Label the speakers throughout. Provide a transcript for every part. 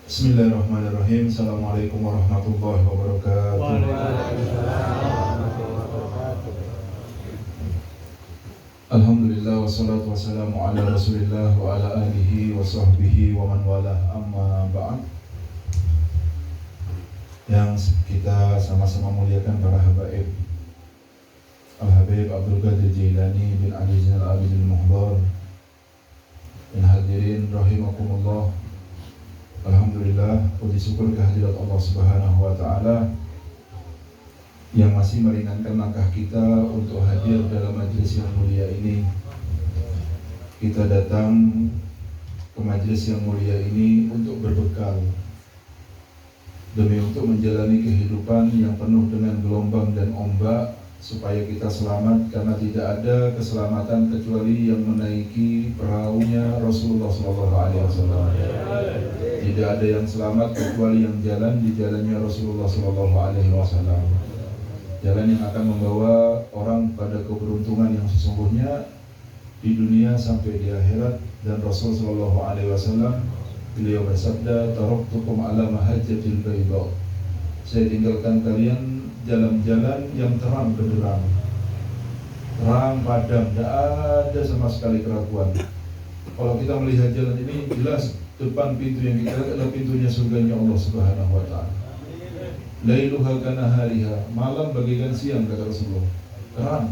Speaker 1: Bismillahirrahmanirrahim. Assalamualaikum warahmatullahi wabarakatuh. Alhamdulillah wassalatu wassalamu ala Rasulillah wa ala alihi wa sahbihi wa man walah, amma ba'd. Yang kita sama-sama muliakan para habaib Al-Habib Abdul Qadir Jailani bin Ali Zainal Abidin Muhdar dan hadirin rahimakumullah. Alhamdulillah, puji syukur kehadirat Allah Subhanahu wa Ta'ala yang masih meringankan langkah kita untuk hadir dalam majelis yang mulia ini. Kita datang ke majelis yang mulia ini untuk berbekal, demi untuk menjalani kehidupan yang penuh dengan gelombang dan ombak, supaya kita selamat, karena tidak ada keselamatan kecuali yang menaiki perahunya Rasulullah SAW. Tidak ada yang selamat kecuali yang jalan di jalannya Rasulullah SAW. Jalan yang akan membawa orang pada keberuntungan yang sesungguhnya di dunia sampai di akhirat. Dan Rasulullah SAW, beliau bersabda, "Taraktukum ala mahajjatil bayda." Saya tinggalkan kalian jalan-jalan yang terang benderang, terang padam, tidak ada sama sekali keraguan. Kalau kita melihat jalan ini, jelas depan pintu yang kita lihat adalah pintunya surganya Allah Subhanahu wa Ta'ala. Lailuha kanahariha, malam bagaikan siang, kata Rasulullah, terang.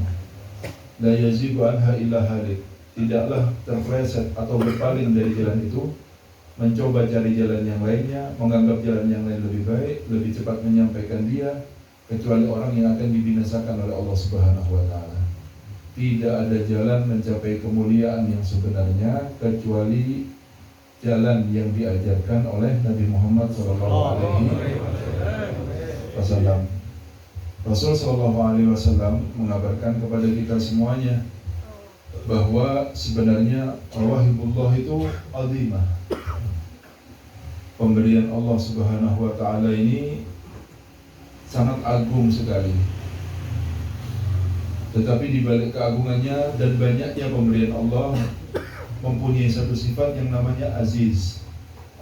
Speaker 1: La yazigu anha illa halik, tidaklah terpleset atau berpaling dari jalan itu, mencoba cari jalan yang lainnya, menganggap jalan yang lain lebih baik, lebih cepat menyampaikan dia, kecuali orang yang akan dibinasakan oleh Allah Subhanahu wa Ta'ala. Tidak ada jalan mencapai kemuliaan yang sebenarnya kecuali jalan yang diajarkan oleh Nabi Muhammad SAW. Rasul SAW mengabarkan kepada kita semuanya bahwa sebenarnya mawahibullah itu azimah. Pemberian Allah Subhanahu wa Ta'ala ini sangat agung sekali. Tetapi di balik keagungannya dan banyaknya pemberian Allah, mempunyai satu sifat yang namanya aziz.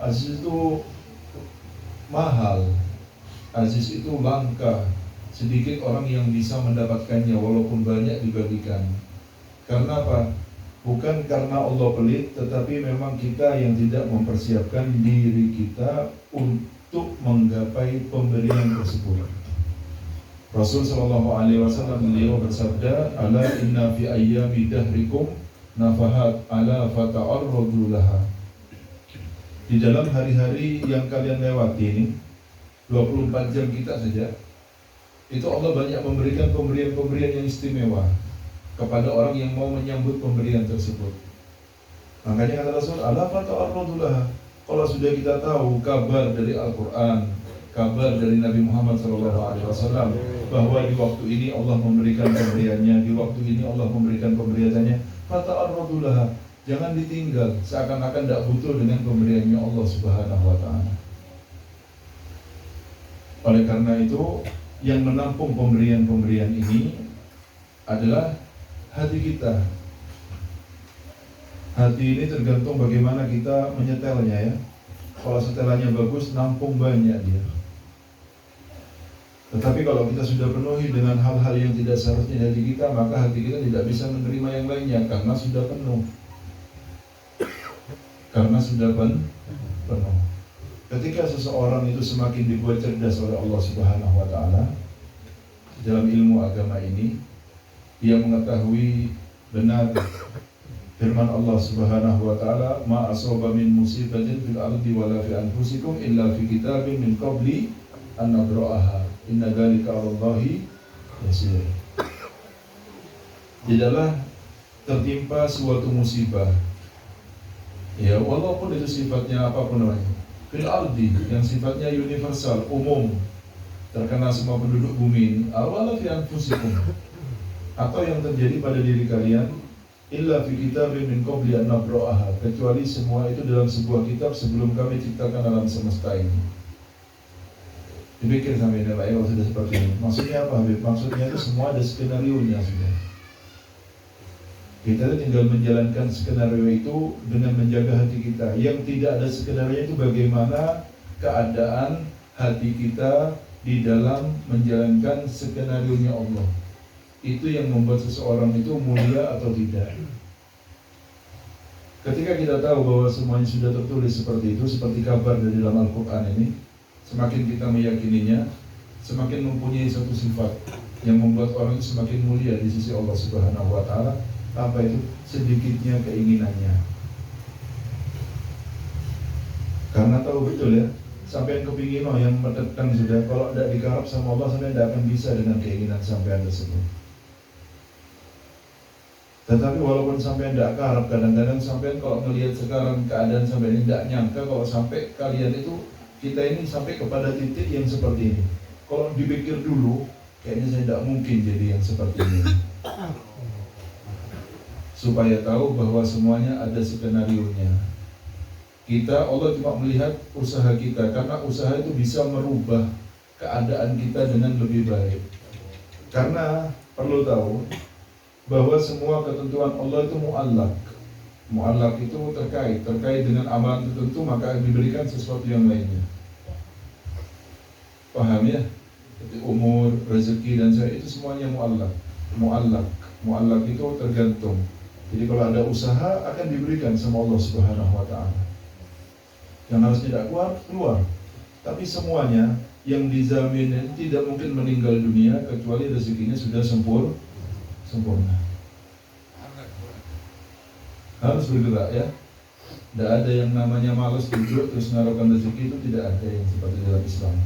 Speaker 1: Aziz itu mahal, aziz itu langka. Sedikit orang yang bisa mendapatkannya walaupun banyak dibagikan. Karena apa? Bukan karena Allah pelit, tetapi memang kita yang tidak mempersiapkan diri kita untuk menggapai pemberian tersebut. Rasul SAW beliau bersabda, "Ala inna fi ayyami dahrikum nafahat ala fata'arradu laha." Di dalam hari-hari yang kalian lewati ini, 24 jam kita saja, itu Allah banyak memberikan pemberian-pemberian yang istimewa kepada orang yang mau menyambut pemberian tersebut. Makanya kata Rasul, ala fata'arradu laha. Kalau sudah kita tahu kabar dari Al-Quran, kabar dari Nabi Muhammad SAW, bahwa di waktu ini Allah memberikan pemberiannya, di waktu ini Allah memberikan pemberiannya, fata'arradu laha, jangan ditinggal seakan-akan tidak butuh dengan pemberiannya Allah Subhanahu wa Ta'ala. Oleh karena itu, yang menampung pemberian-pemberian ini adalah hati kita. Hati ini tergantung bagaimana kita menyetelnya, ya. Kalau setelannya bagus, nampung banyak dia. Tetapi kalau kita sudah penuhi dengan hal-hal yang tidak seharusnya hati kita, maka hati kita tidak bisa menerima yang lainnya karena sudah penuh. Karena sudah penuh. Ketika seseorang itu semakin dibuat cerdas oleh Allah Subhanahu wa Ta'ala dalam ilmu agama ini, dia mengetahui benar firman Allah Subhanahu wa Ta'ala, "Ma asaba min musibatin fil ardi wala fi anfusikum illa fi kitabin min qabli an nabra'aha. Inna dzalika 'alallahi yasir." Tidaklah tertimpa suatu musibah, ya walaupun itu sifatnya apapun namanya, fil ardi, yang sifatnya universal, umum, terkena semua penduduk bumi ini, wala fi anfusikum, atau yang terjadi pada diri kalian, illa fi kitabin min qabli an nabra'aha, kecuali semua itu dalam sebuah kitab sebelum kami ciptakan alam semesta ini. Dipikir sampai ini, Pak, ya, kalau sudah seperti ini. Maksudnya apa, Habib? Maksudnya itu semua ada skenario-nya sudah. Kita tinggal menjalankan skenario itu dengan menjaga hati kita. Yang tidak ada skenario itu bagaimana keadaan hati kita di dalam menjalankan skenario-nya Allah. Itu yang membuat seseorang itu mulia atau tidak. Ketika kita tahu bahwa semuanya sudah tertulis seperti itu, seperti kabar dari dalam Al-Quran ini, semakin kita meyakininya, semakin mempunyai satu sifat yang membuat orang itu semakin mulia di sisi Allah Subhanahu wa Ta'ala. Apa itu? Sedikitnya keinginannya. Karena tahu betul ya, sampai yang kepingin yang mendekat sudah, kalau tidak digarap sama Allah, sampai tidak akan bisa dengan keinginan sampai tersebut. Tetapi walaupun sampai tidak karap, kadang-kadang sampai kalau melihat sekarang keadaan sampai ini tidak nyangka kalau sampai kalian itu, kita ini sampai kepada titik yang seperti ini. Kalau dipikir dulu, kayaknya saya tidak mungkin jadi yang seperti ini. Supaya tahu bahwa semuanya ada skenario-nya. Kita, Allah cuma melihat usaha kita, karena usaha itu bisa merubah keadaan kita dengan lebih baik. Karena perlu tahu bahwa semua ketentuan Allah itu mu'allaq. Mu'allaq itu terkait dengan amalan tertentu, maka diberikan sesuatu yang lainnya. Paham ya? Seperti umur, rezeki dan sebagainya, itu semuanya mu'allaq. Mu'allaq itu tergantung. Jadi kalau ada usaha akan diberikan sama Allah Subhanahu wa Ta'ala. Yang harus tidak keluar. Tapi semuanya yang dijamin tidak mungkin meninggal dunia kecuali rezekinya sudah sempurna. Harus bergerak ya. Tidak ada yang namanya malas duduk terus naruhkan rezeki, itu tidak ada yang seperti dalam Islam.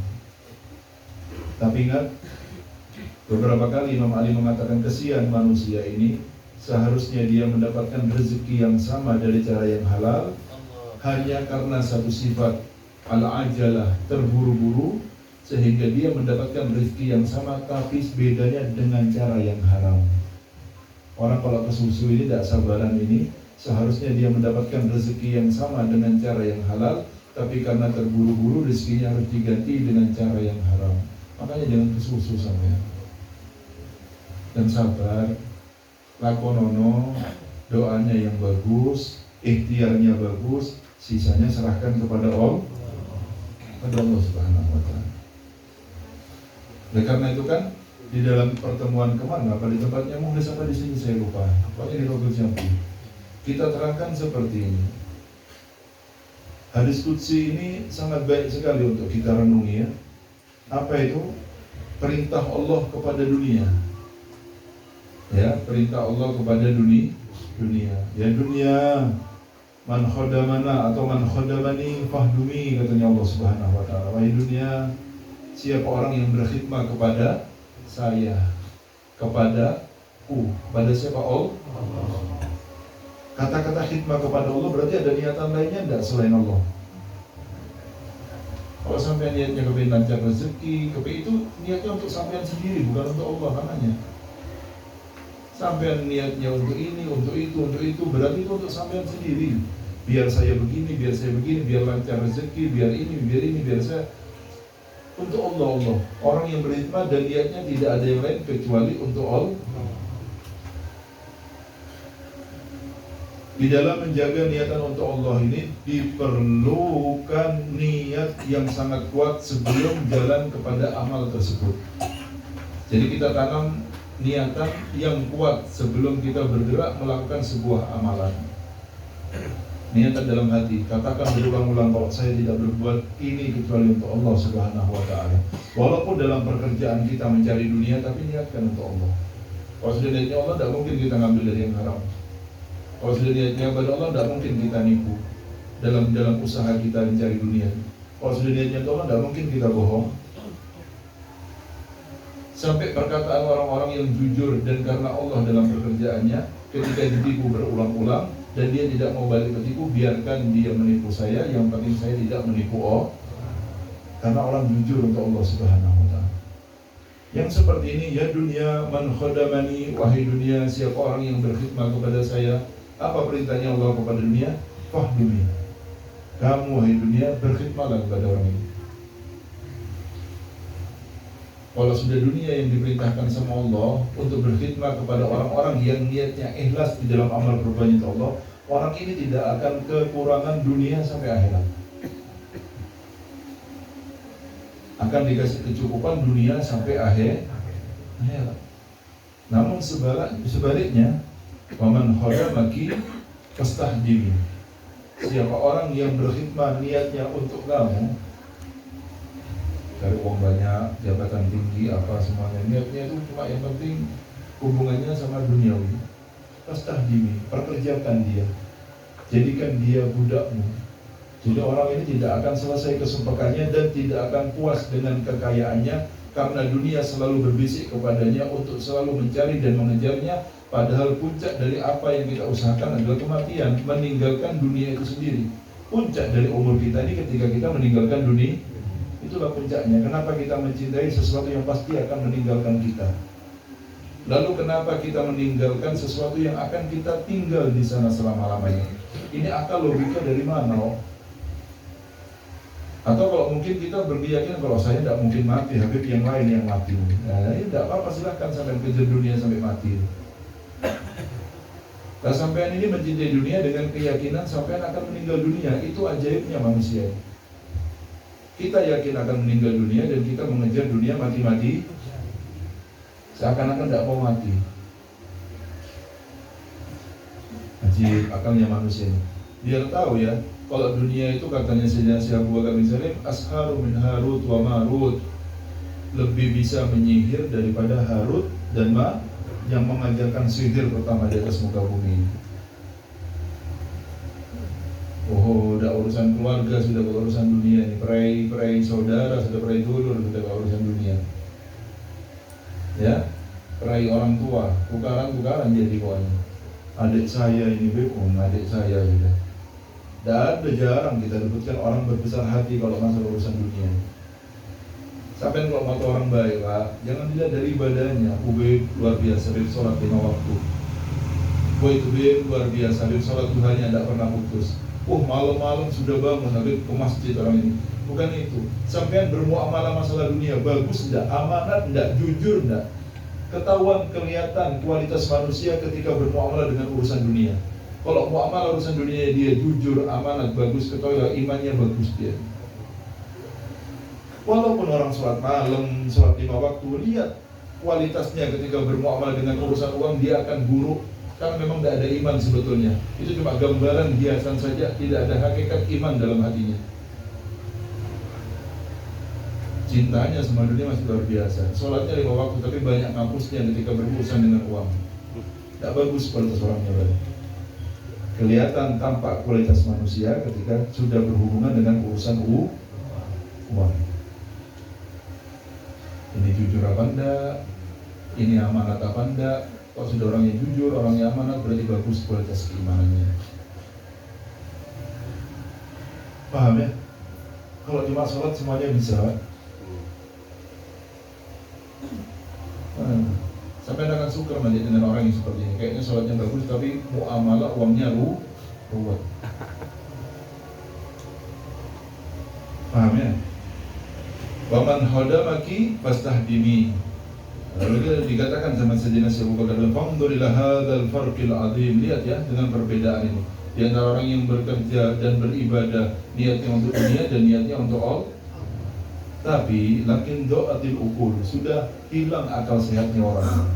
Speaker 1: Tapi ingat, beberapa kali Imam Ali mengatakan kesian manusia ini, seharusnya dia mendapatkan rezeki yang sama dari cara yang halal, hanya karena satu sifat al-ajalah, terburu-buru, sehingga dia mendapatkan rezeki yang sama tapi bedanya dengan cara yang haram. Orang kalau kesusu ini tidak sabaran ini, seharusnya dia mendapatkan rezeki yang sama dengan cara yang halal, tapi karena terburu-buru rezekinya harus diganti dengan cara yang haram. Makanya jangan kesusu sampai. Dan sabar, lakonono, doanya yang bagus, ikhtiarnya bagus, sisanya serahkan kepada Allah Subhanahu wa Ta'ala. Oleh karena itu kan di dalam pertemuan kemana, apa di tempatnya Muhlis apa di sini saya lupa, pokoknya di Rogol Jambi, kita terangkan seperti ini. Hadis Qudsi ini sangat baik sekali untuk kita renungi ya. Apa itu? Perintah Allah kepada dunia. Ya, perintah Allah kepada dunia. Ya dunia, man khodamana atau man khodamani fahdumi, katanya Allah Subhanahu wa Ta'ala. Wahai dunia, siapa orang yang berkhidmat kepada saya, kepadaku, pada siapa? Allah. Kata-kata khidmat kepada Allah berarti ada niatan lainnya tidak selain Allah. Kalau sampai niatnya kepingin lancar rezeki, kepingin itu niatnya untuk sampean sendiri, bukan untuk Allah namanya. Sampean niatnya untuk ini, untuk itu, berarti itu untuk sampean sendiri. Biar saya begini, biar lancar rezeki, biar ini, biar saya. Untuk Allah. Orang yang berkhidmat dan niatnya tidak ada yang lain kecuali untuk Allah. Di dalam menjaga niatan untuk Allah ini diperlukan niat yang sangat kuat sebelum jalan kepada amal tersebut. Jadi kita tanam niatan yang kuat sebelum kita bergerak melakukan sebuah amalan. Niatan dalam hati, katakan berulang-ulang, kalau saya tidak berbuat ini kecuali untuk Allah Subhanahu wa Ta'ala. Walaupun dalam pekerjaan kita mencari dunia, tapi niatkan untuk Allah. Kalau sudah niatnya Allah, tidak mungkin kita ngambil dari yang haram. Kalau sudah niatnya kepada Allah, tidak mungkin kita nipu dalam usaha kita mencari dunia. Kalau sudah niatnya untuk Allah, tidak mungkin kita bohong. Sampai perkataan orang-orang yang jujur dan karena Allah dalam pekerjaannya, ketika ditipu berulang-ulang dan dia tidak mau balik ketipu, biarkan dia menipu saya, yang penting saya tidak menipu Allah. Karena orang jujur untuk Allah Subhanahu wa Ta'ala. Yang seperti ini, ya dunia man khodamani, wahai dunia siapa orang yang berkhidmat kepada saya. Apa perintahnya Allah kepada dunia? Fahdumi, kamu wahai dunia berkhidmatlah kepada orang ini. Kalau sudah dunia yang diperintahkan sama Allah untuk berkhidmat kepada orang-orang yang niatnya ikhlas di dalam amal perbuatan untuk Allah, orang ini tidak akan kekurangan dunia sampai akhirat. akan dikasih kecukupan dunia sampai akhir. Namun sebaliknya, waman khodamaki fastahdimi, siapa orang yang berkhidmat niatnya untuk kamu, cari uang banyak, jabatan tinggi, apa semuanya, niatnya itu cuma yang penting hubungannya sama duniawi. Fastahdimi, perkerjakan dia, jadikan dia budakmu. Jadi orang ini tidak akan selesai kesempakannya dan tidak akan puas dengan kekayaannya, karena dunia selalu berbisik kepadanya untuk selalu mencari dan mengejarnya. Padahal puncak dari apa yang kita usahakan adalah kematian, meninggalkan dunia itu sendiri. Puncak dari umur kita ini ketika kita meninggalkan dunia, itulah puncaknya. Kenapa kita mencintai sesuatu yang pasti akan meninggalkan kita? Lalu kenapa kita meninggalkan sesuatu yang akan kita tinggal di sana selama-lamanya? Ini akal logika dari mana? Atau kalau mungkin kita berkeyakinan kalau saya tidak mungkin mati, Habib yang lain yang mati. Nah, ini tidak apa-apa, silahkan sampai kejar dunia sampai mati. Nah, sampean ini mencintai dunia dengan keyakinan sampean akan meninggal dunia. Itu ajaibnya manusia. Kita yakin akan meninggal dunia dan kita mengejar dunia mati-mati, seakan-akan tidak mau mati. Ajaib akalnya manusia ini. Biar tahu ya, kalau dunia itu katanya Sayyidina Abu Bakar bin Salim, asharu min Harut wa Marut, lebih bisa menyihir daripada Harut dan yang mengajarkan sihir pertama di atas muka bumi. Oh, udah urusan keluarga, sudah urusan dunia ini, perai saudara, sudah perai dulur, sudah urusan dunia. Ya, perai orang tua, tukaran jadi kawannya. Adik saya ini bepung, adik saya sudah. Dan jarang kita dapatkan orang berbesar hati kalau masalah urusan dunia. Sampai kalau mata orang baik, Pak, jangan dilihat dari ibadahnya. Ubay luar biasa, dari sholat 5 waktu. Ubay luar biasa, dari sholat duhanya tidak pernah putus. Malam-malam sudah bangun, habis ke masjid orang ini. Bukan itu. Sampai bermuamalah masalah dunia, bagus tidak, amanat tidak, jujur tidak. Ketahuan kelihatan kualitas manusia ketika bermuamalah dengan urusan dunia. Kalau muamalah urusan dunia dia jujur, amanat, bagus, ketahuilah imannya bagus dia. Walaupun orang sholat malam, sholat 5 waktu, lihat kualitasnya ketika bermuamalah dengan urusan uang dia akan buruk, karena memang tidak ada iman sebetulnya. Itu cuma gambaran hiasan saja, tidak ada hakikat iman dalam hatinya. Cintanya sama dunia masih luar biasa. Sholatnya 5 waktu, tapi banyak ngapusnya ketika berurusan dengan uang. Tidak bagus kualitas orangnya berarti. Kelihatan tampak kualitas manusia ketika sudah berhubungan dengan urusan uang. Ini jujur apa enggak? Ini amanat apa enggak? Kalau sudah orang yang jujur, orang yang amanat, berarti bagus kualitas keimanannya. Paham ya? Kalau cuma sholat semuanya bisa. Sampai akan suka mandi dengan orang yang seperti ini. Kayaknya sholatnya bagus tapi muamalah uangnya ruwet. Paham ya? Waman khodamaki fastahdimi. Lalu dikatakan sama Sayyidina Abu Bakar, "Fandurilah hadzal farqil azim." Lihat ya dengan perbedaan ini. Di antara orang yang bekerja dan beribadah niatnya untuk dunia dan niatnya untuk Allah. Tapi lakin do'atil ukul, sudah hilang akal sehatnya orang.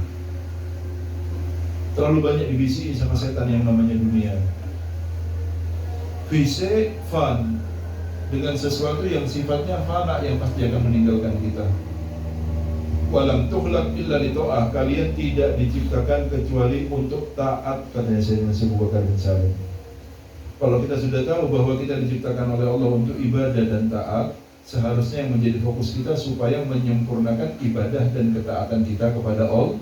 Speaker 1: Terlalu banyak dibisiki sama setan yang namanya dunia. Vise fan dengan sesuatu yang sifatnya fana, yang pasti akan meninggalkan kita. Walam tukhlaq illa li ta'ah, kalian tidak diciptakan kecuali untuk taat, katanya Sayyidina Abu Bakar bin Salim. Kalau kita sudah tahu bahwa kita diciptakan oleh Allah untuk ibadah dan taat, seharusnya yang menjadi fokus kita supaya menyempurnakan ibadah dan ketaatan kita kepada Allah.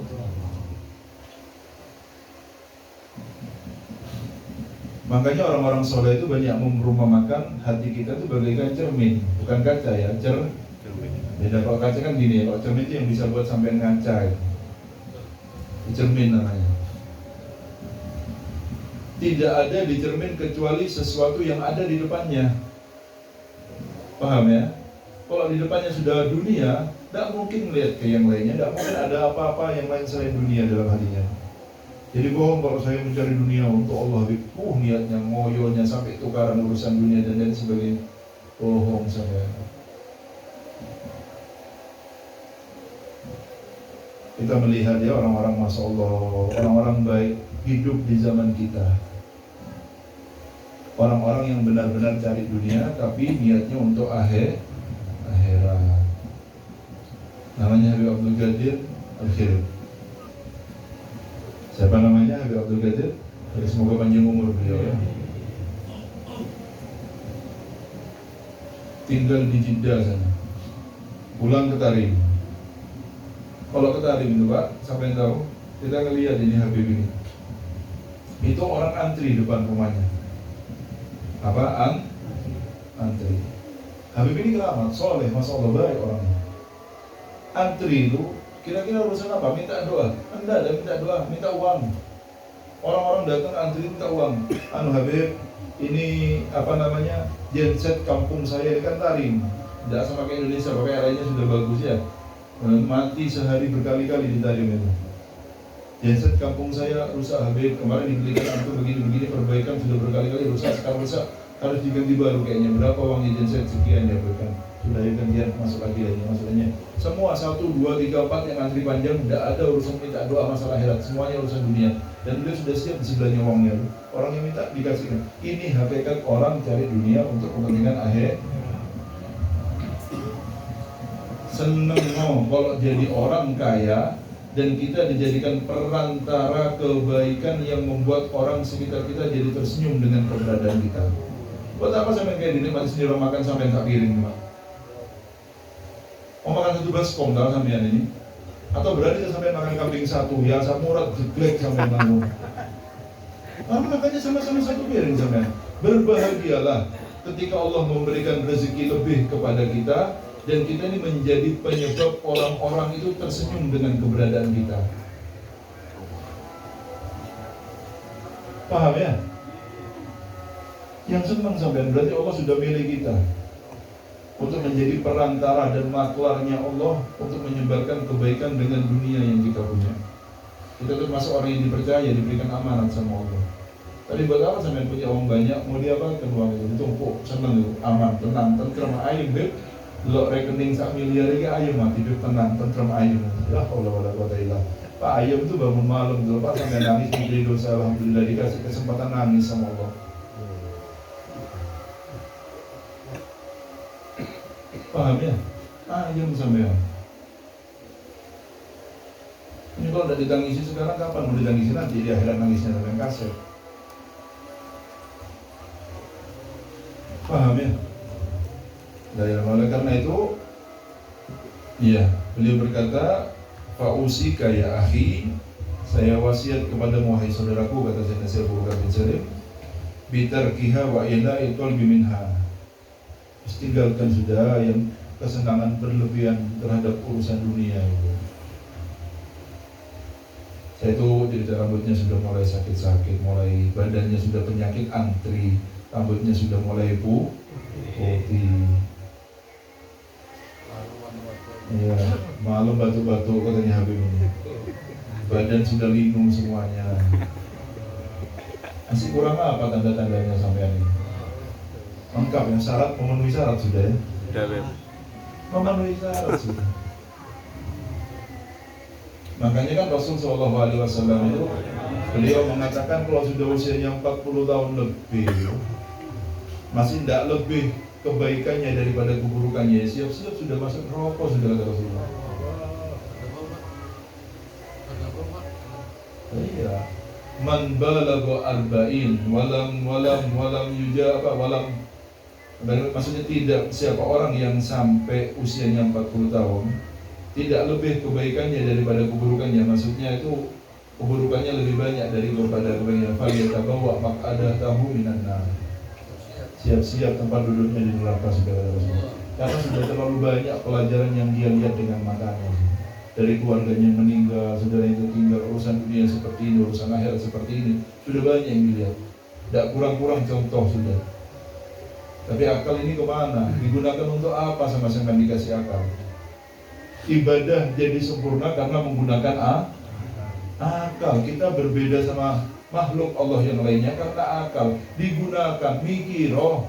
Speaker 1: Makanya orang-orang soleh itu banyak merumpamakan hati kita itu bagaikan cermin, bukan kaca ya, cermin. Beda, kalau kaca kan gini ya, kalau cermin itu yang bisa buat sampai ngaca ya. Cermin namanya. Tidak ada di cermin kecuali sesuatu yang ada di depannya. Paham ya? Kalau di depannya sudah dunia, tidak mungkin melihat ke yang lainnya, tidak mungkin ada apa-apa yang lain selain dunia dalam hatinya. Jadi bohong kalau saya mencari dunia untuk Allah, niatnya, ngoyonya sampai tukaran urusan dunia dan lain sebagainya. Bohong saya. Kita melihat ya orang-orang, Masya Allah, orang-orang baik hidup di zaman kita. Orang-orang yang benar-benar cari dunia tapi niatnya untuk akhirat. Namanya Habib Abdul Qadir Al-Khirib. Siapa namanya Habib Abdul Qadir? Semoga panjang umur beliau ya. Tinggal di Jeddah sana, pulang ke Tarim. Kalau ke Tarim itu Pak, siapa yang tahu? Kita ngelihat ini Habib ini. Itu orang antri depan rumahnya. Apa? Antri. Habib ini keramat, soleh, Masya Allah, baik orangnya. Antri itu kira-kira urusan apa? Minta doa? Enggak ada minta doa, minta uang. Orang-orang datang antri minta uang. Habib, ini apa namanya, genset kampung saya ini kan Tarim, tidak sama kayak Indonesia, pakai airnya sudah bagus ya. Mati sehari berkali-kali di Tarim itu. Genset kampung saya rusak Habib, kemarin dibelikan antum begini-begini, perbaikan sudah berkali-kali rusak, sekarang rusak, harus diganti baru kayaknya. Berapa uangnya genset? Sekian ya berikan. Sudah ya gantian, masuk lagi aja maksudnya. Semua 1, 2, 3, 4 yang antri panjang, tidak ada urusan minta doa masalah akhirat, semuanya urusan dunia. Dan beliau sudah siap di sebelahnya uangnya. Orang yang minta dikasihkan. Ini hakikat orang cari dunia untuk kepentingan akhir. Seneng kalau jadi orang kaya dan kita dijadikan perantara kebaikan yang membuat orang sekitar kita jadi tersenyum dengan keberadaan kita. Buat apa sampai kayak gini masih sendiri makan sampai tak piring, Pak? Mau makan 1 baskom kalau sampean ini? Atau berani sampai makan kambing 1 yang murah jeglek sampai nanggung. Karena makanya sama-sama 1 piring sampean. Berbahagialah ketika Allah memberikan rezeki lebih kepada kita dan kita ini menjadi penyebab orang-orang itu tersenyum dengan keberadaan kita. Paham ya? Yang senang sampean berarti Allah sudah milih kita untuk menjadi perantara dan maklarnya Allah untuk menyebarkan kebaikan dengan dunia yang kita punya. Kita termasuk orang yang dipercaya, diberikan amanat sama Allah. Tadi buat apa sampai punya uang banyak, mau diapakan uang itu? Ditumpuk, senang itu, aman, tenang, tentrem, ayem, beb. Lo rekening 1 miliar lagi ayem, mati, beb, tenang, tentrem, ayem. Ya Allah, wala quwwata illa billah. Pak ayem itu bangun malam dulu, Pak sampai nangis, diberi dosa, alhamdulillah dikasih kesempatan nangis sama Allah. Paham ya? Ayem sampean. Ini kalau udah ditangisi sekarang, kapan mau ditangisi nanti? Di akhirat nangisnya sampai kasih. Paham ya? Dan oleh karena itu, ya beliau berkata, Fa'usika ya akhi, saya wasiat kepada wahai saudaraku, kata Sayyidina Syekh Abu Bakar bin Salim, bitarkiha wa ila'i qalbi minha. Tinggalkan sudah yang kesenangan berlebihan terhadap urusan dunia itu. Saya itu jadi rambutnya sudah mulai sakit-sakit, mulai badannya sudah penyakit antri, rambutnya sudah mulai putih. Iya, malam batuk-batuk katanya Habib ini. Badan sudah linung semuanya. Masih kurang apa tanda-tandanya sampai ini? Lengkap ya, syarat, memenuhi syarat sudah ya? Sudah, memenuhi syarat sudah. Makanya kan Rasul SAW itu beliau mengatakan kalau sudah usianya 40 tahun lebih masih tidak lebih kebaikannya daripada keburukannya, siap-siap sudah masuk neraka sudah, kata Rasulullah. Iya. Man balagha arba'in walam yujaba walam. Maksudnya tidak, siapa orang yang sampai usianya 40 tahun tidak lebih kebaikannya daripada keburukannya, maksudnya itu keburukannya lebih banyak daripada kebaikannya. Falyatabawwa maq'adatahu minan nar. Siap-siap tempat duduknya di neraka sudah, karena sudah terlalu banyak pelajaran yang dia lihat dengan matanya. Dari keluarganya meninggal, saudara itu tinggal, urusan dunia seperti ini, urusan akhirat seperti ini, sudah banyak yang dilihat. Tidak kurang-kurang contoh sudah. Tapi akal ini kemana? Digunakan untuk apa? Sama-sama dikasih akal. Ibadah jadi sempurna karena menggunakan akal. Kita berbeda sama makhluk Allah yang lainnya karena akal digunakan, mikir. Oh,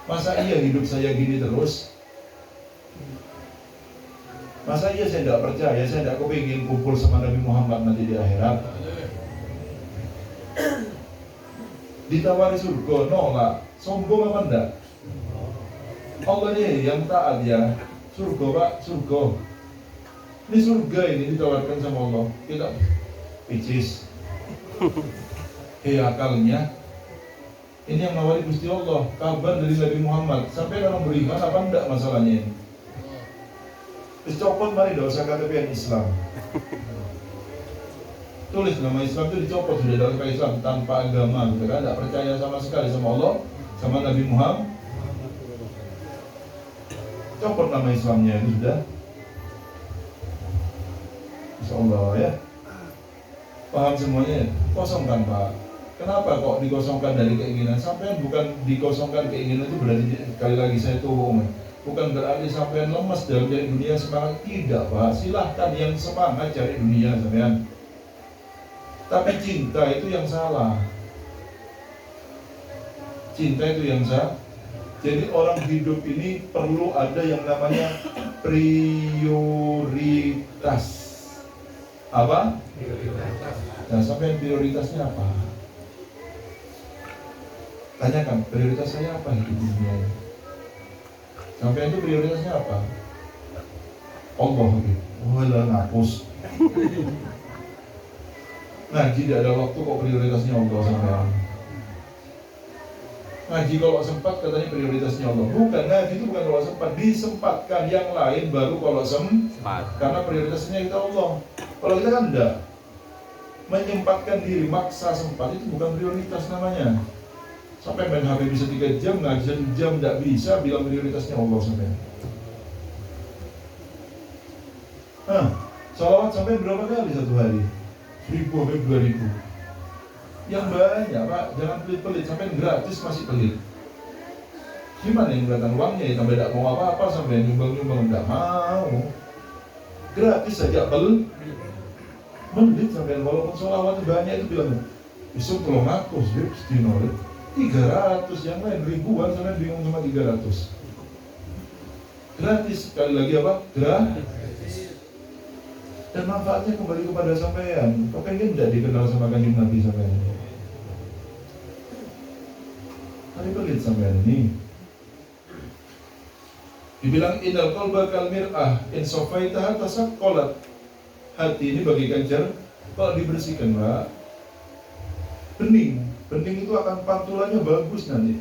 Speaker 1: masa iya hidup saya gini terus? Masa iya saya tidak percaya, saya tidak kepingin kumpul sama Nabi Muhammad nanti di akhirat. Ditawari surga, nolak. Sombong apa enggak? Allah nih yang taat ya. Surga pak, surga. Ini surga ini ditawarkan sama Allah. Kita picis. Akalnya. Ini yang nawari Gusti Allah, kabar dari Nabi Muhammad. Sampai orang beriman apa enggak masalahnya ini? Terus copot mari dosa KTP Islam. Tulis nama Islam itu dicopot sudah dalam Islam tanpa agama, gitu kan? Tidak percaya sama sekali sama Allah, sama Nabi Muhammad. Copot nama Islamnya itu sudah. Insya Allah ya. Paham semuanya? Kosongkan Pak. Kenapa kok dikosongkan dari keinginan? Sampai bukan dikosongkan keinginan itu berarti sekali lagi saya tuh bukan berarti sampai lemas dalam cari dunia semangat, tidak Pak. Silahkan yang semangat cari dunia sampean. Tapi cinta itu yang salah. Cinta itu yang salah. Jadi orang hidup ini perlu ada yang namanya prioritas. Apa? Prioritas. Nah, sampai prioritasnya apa? Tanyakan, prioritas saya apa hidup di dunia ini? Sampai itu prioritasnya apa? Allah gitu. Walah ngapus. Ngaji tidak ada waktu kok prioritasnya Allah sampai. Ngaji kalau sempat katanya prioritasnya Allah. Bukan, ngaji itu bukan kalau sempat, disempatkan yang lain baru kalau sempat. Karena prioritasnya kita Allah. Kalau kita kan enggak. Menyempatkan diri, maksa sempat itu bukan prioritas namanya. Sampai main HP bisa 3 jam, ngaji 1 jam tidak bisa, bilang prioritasnya Allah sampai. Sholawat sampai berapa kali satu hari? 1000 sampai 2000. Yang banyak Pak, jangan pelit-pelit, sampai gratis masih pelit. Gimana yang kelihatan uangnya ya, sampai tidak mau apa-apa, sampai nyumbang-nyumbang tidak mau. Gratis saja pelit. Mending sampai walaupun sholawat banyak itu bilang, besok tolong aku, setino 300, yang lain ribuan, sampai bingung sama 300. Gratis, sekali lagi apa? Gratis. Dan manfaatnya kembali kepada sampean. Kau pengen tidak dikenal sama Kanjeng Nabi sampean? Hari pelit sampean ini. Dibilang innal qalba kal mir'ah in safaitaha tasaqqalat. Hati ini bagaikan jar, kalau dibersihkan Pak, bening. Bening itu akan pantulannya bagus nanti.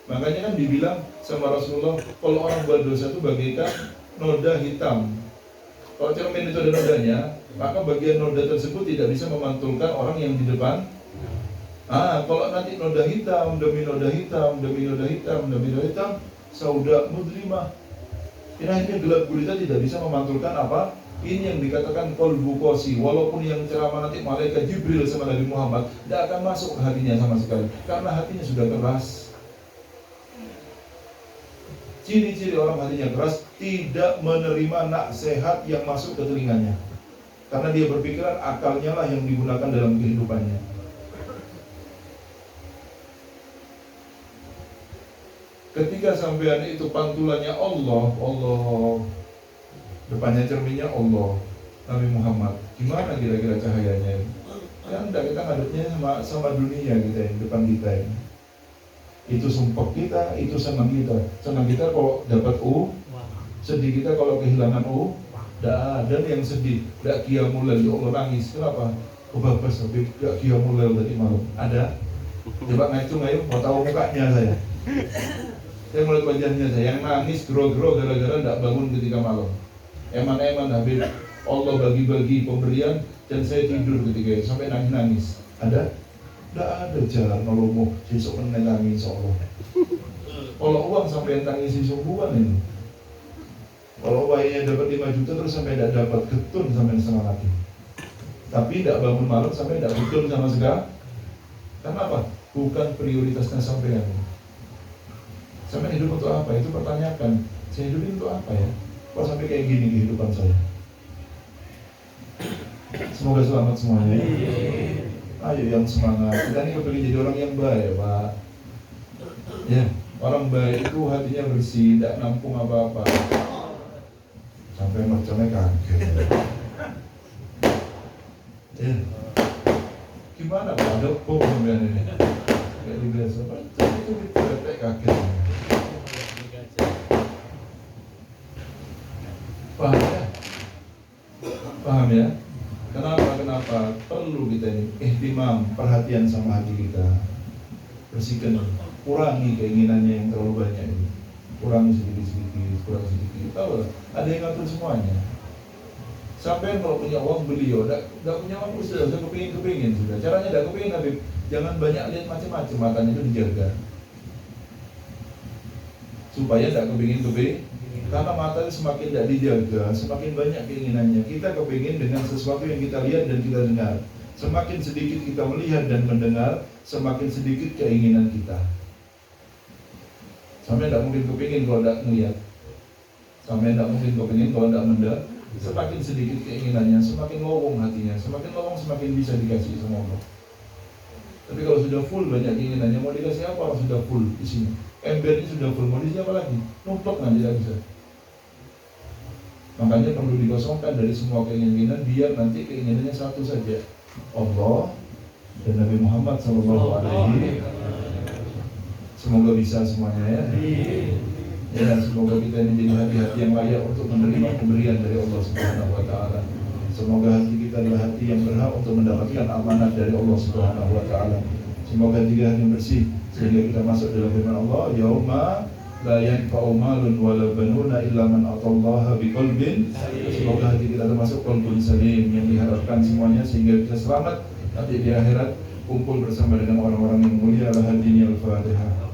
Speaker 1: Makanya kan dibilang sama Rasulullah, kalau orang berdosa itu bagaikan noda hitam. Kalau cermin itu ada nodanya, maka bagian noda tersebut tidak bisa memantulkan orang yang di depan. Kalau nanti noda hitam, demi noda hitam, demi noda hitam, demi noda hitam, sauda mudlimah. Ini akhirnya gelap gulita tidak bisa memantulkan apa? Ini yang dikatakan qalbu qasi. Walaupun yang ceramah nanti malaikat Jibril sama Nabi Muhammad, tidak akan masuk ke hatinya sama sekali, karena hatinya sudah keras. Ciri-ciri orang hatinya keras, tidak menerima nasihat yang masuk ke telinganya, karena dia berpikiran akalnya lah yang digunakan dalam kehidupannya. Ketika sampean itu pantulannya Allah, depannya cerminnya Allah, Nabi Muhammad, gimana kira-kira cahayanya ini? Kan enggak, kita ngadepnya sama dunia kita yang depan kita ini. Itu sumpah kita, itu senang kita. Senang kita kalau dapat sedih kita kalau kehilangan tidak ada yang sedih, tidak qiyamul lail, Allah nangis. Kenapa? Bapak sampai tidak qiyamul lail tadi malam. Ada? Coba ngacung ayo, mau tahu mukanya saya. Saya melihat wajahnya saya yang nangis gero-gero gara-gara tidak bangun ketika malam. Eman-eman Habib, Allah bagi-bagi pemberian dan saya tidur ketika itu sampai nangis-nangis. Ada? Tidak ada jalan nolongmu besok menangis Allah. Kalau uang sampai nangis sungguhan ini. Kalau uangnya dapat 5 juta terus sampai tidak dapat, getun sampai setengah mati. Tapi tidak bangun malam sampai tidak getun sama sekali. Kenapa? Bukan prioritasnya sampean. Sampai hidup untuk apa? Itu pertanyakan. Saya hidup untuk apa ya? Kok sampai kayak gini kehidupan saya? Semoga selamat semuanya. Ayo yang semangat. Kita ini kepilih jadi orang yang baik, Pak. Ya, orang baik itu hatinya bersih, tidak nampung apa-apa. sampai merconnya kaget. Ya. Gimana Pak? Ada pemilihan ini? Kayak biasa, Pak. Itu kayak kaget. Paham ya? Paham ya? Kenapa perlu kita ini ihtimam, perhatian sama hati kita. Bersihkan, kurangi keinginannya yang terlalu banyak ini. Kurangi sedikit. Tahu lah, ada yang ngatur semuanya. Sampai kalau punya uang beliau, tidak punya uang sudah kepingin sudah. Caranya tidak kepingin, Habib. Jangan banyak lihat macam-macam, matanya itu dijaga. Supaya tidak kepingin. Karena mata semakin tidak dijaga, semakin banyak keinginannya. Kita kepingin dengan sesuatu yang kita lihat dan kita dengar. Semakin sedikit kita melihat dan mendengar, semakin sedikit keinginan kita. Sampai tidak mungkin kepingin kalau tidak melihat. Sampai tidak mungkin kepingin kalau tidak mendengar. Semakin sedikit keinginannya, semakin lowong hatinya. Semakin lowong, semakin bisa dikasih sama Allah. Tapi kalau sudah full banyak keinginannya, mau dikasih apa kalau sudah full isinya? Ember ini sudah full, mau diisi apa lagi? Numpuk nanti tidak bisa. Makanya perlu dikosongkan dari semua keinginan, biar nanti keinginannya satu saja, Allah dan Nabi Muhammad SAW. Semoga bisa semuanya ya. Ya, semoga kita ini jadi hati-hati yang layak untuk menerima pemberian dari Allah Subhanahu wa Ta'ala. Semoga hati kita adalah hati yang berhak untuk mendapatkan amanat dari Allah Subhanahu wa Ta'ala. Semoga hati kita bersih sehingga kita masuk dalam firman Allah, yauma la yanfa'u malun wala banuna illa man atallaha biqalbin. Semoga hati kita termasuk qalbun salim yang diharapkan semuanya sehingga kita selamat nanti di akhirat kumpul bersama dengan orang-orang yang mulia. Al-Fatihah.